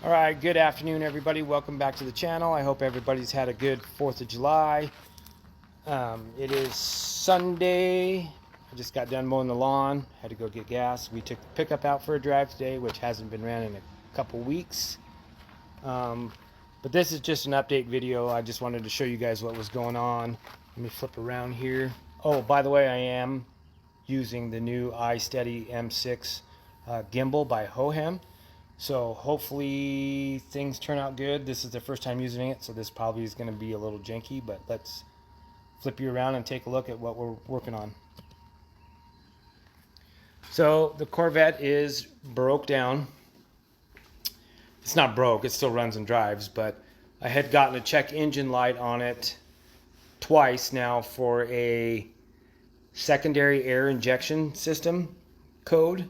All right, good afternoon, everybody. Welcome back to the channel. I hope everybody's had a good 4th of July. It is Sunday. I just got done mowing the lawn. Had to go get gas. We took the pickup out for a drive today, which hasn't been ran in a couple weeks. But this is just an update video. I just wanted to show you guys what was going on. Let me flip around here. Oh, by the way, I am using the new Isteady M6 gimbal by Hohem. So hopefully things turn out good. This is the first time using it, so this probably is going to be a little janky, but let's flip you around and take a look at what we're working on. So the Corvette is broke down. It's not broke, it still runs and drives, but I had gotten a check engine light on it twice now for a secondary air injection system code.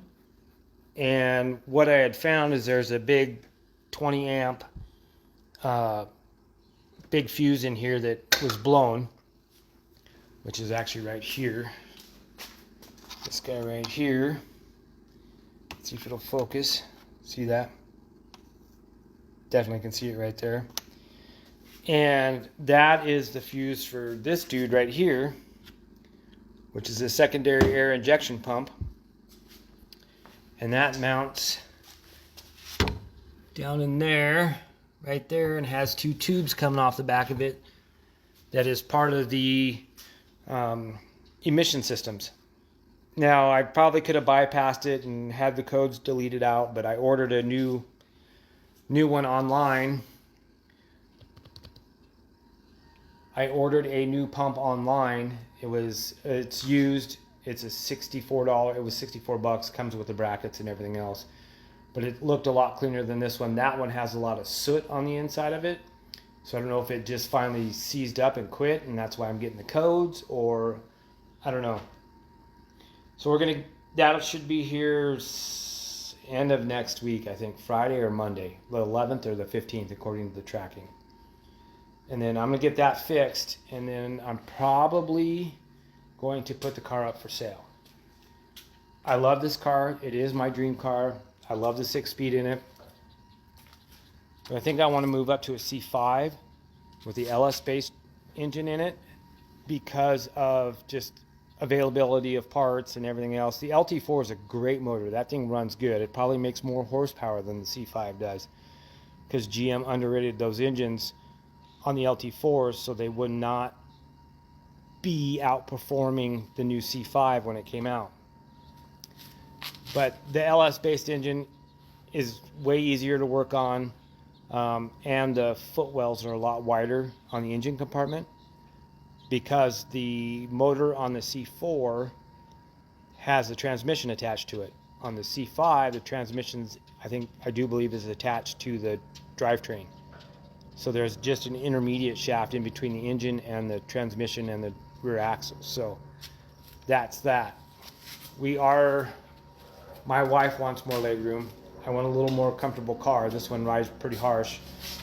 And what I had found is there's a big 20 amp big fuse in here that was blown, which is actually right here. This guy right here. Let's see if it'll focus. See that? Definitely can see it right there. And that is the fuse for this dude right here, which is a secondary air injection pump. And that mounts down in there, right there, and has two tubes coming off the back of it. That is part of the emission systems. Now, I probably could have bypassed it and had the codes deleted out, but I ordered a new one online. I ordered a new pump online. It's used. It's a $64. It was $64. Comes with the brackets and everything else. But it looked a lot cleaner than this one. That one has a lot of soot on the inside of it. So I don't know if it just finally seized up and quit, and that's why I'm getting the codes, or I don't know. So that should be here end of next week, I think, Friday or Monday, the 11th or the 15th, according to the tracking. And then I'm gonna get that fixed, and then I'm probably going to put the car up for sale. I love this car. It is my dream car. I love the 6-speed in it. But I think I want to move up to a C5 with the LS-based engine in it because of just availability of parts and everything else. The LT4 is a great motor. That thing runs good. It probably makes more horsepower than the C5 does because GM underrated those engines on the LT4s, so they would not be outperforming the new C5 when it came out. But the LS based engine is way easier to work on, and the footwells are a lot wider on the engine compartment because the motor on the C4 has a transmission attached to it. On the C5, the transmissions, I do believe, is attached to the drivetrain. So there's just an intermediate shaft in between the engine and the transmission and the rear axle. So that's that. My wife wants more leg room. I want a little more comfortable car. This one rides pretty harsh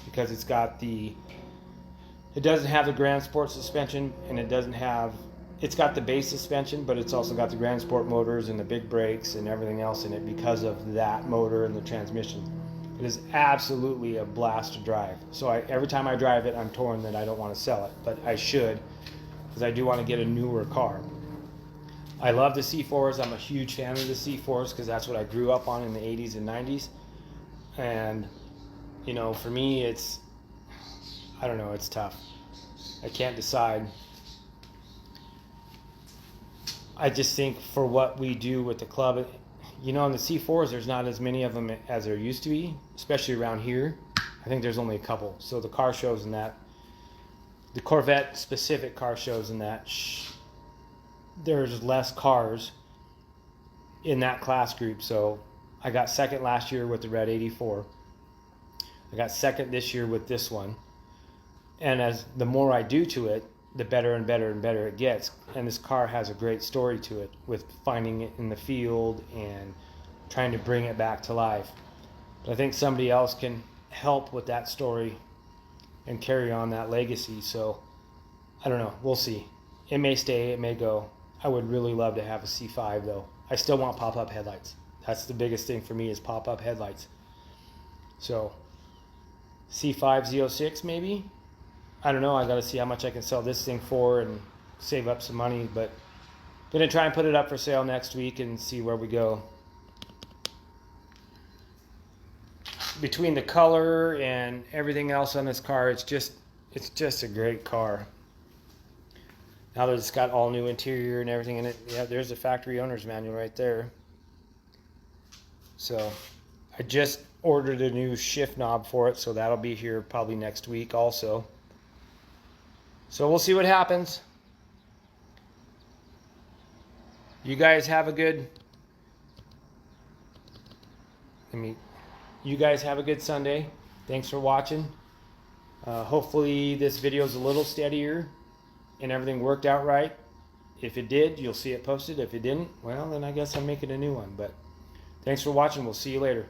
because it doesn't have the Grand Sport suspension, and it's got the base suspension, but it's also got the Grand Sport motors and the big brakes and everything else in it because of that motor and the transmission. It is absolutely a blast to drive. So every time I drive it, I'm torn that I don't want to sell it, but I should, because I do want to get a newer car. I love the C4s. I'm a huge fan of the C4s because that's what I grew up on in the 80s and 90s. And, for me, it's tough. I can't decide. I just think for what we do with the club, in the C4s, there's not as many of them as there used to be, especially around here. I think there's only a couple. So the car shows and that, the Corvette specific car shows and that, there's less cars in that class group. So I got second last year with the red 84. I got second this year with this one. And as the more I do to it, the better and better and better it gets. And this car has a great story to it with finding it in the field and trying to bring it back to life. But I think somebody else can help with that story and carry on that legacy. So I don't know. We'll see. It may stay, it may go. I would really love to have a C5 though. I still want pop-up headlights. That's the biggest thing for me, is pop-up headlights. So C5Z06 maybe. I don't know. I got to see how much I can sell this thing for and save up some money. But I'm going to try and put it up for sale next week and see where we go. Between the color and everything else on this car, it's just a great car. Now that it's got all new interior and everything in it, yeah, there's the factory owner's manual right there. So I just ordered a new shift knob for it, so that'll be here probably next week also. So we'll see what happens. You guys have a good Sunday. Thanks for watching. Hopefully this video is a little steadier and everything worked out right. If it did, you'll see it posted. If it didn't, well, then I guess I'm making a new one. But thanks for watching. We'll see you later.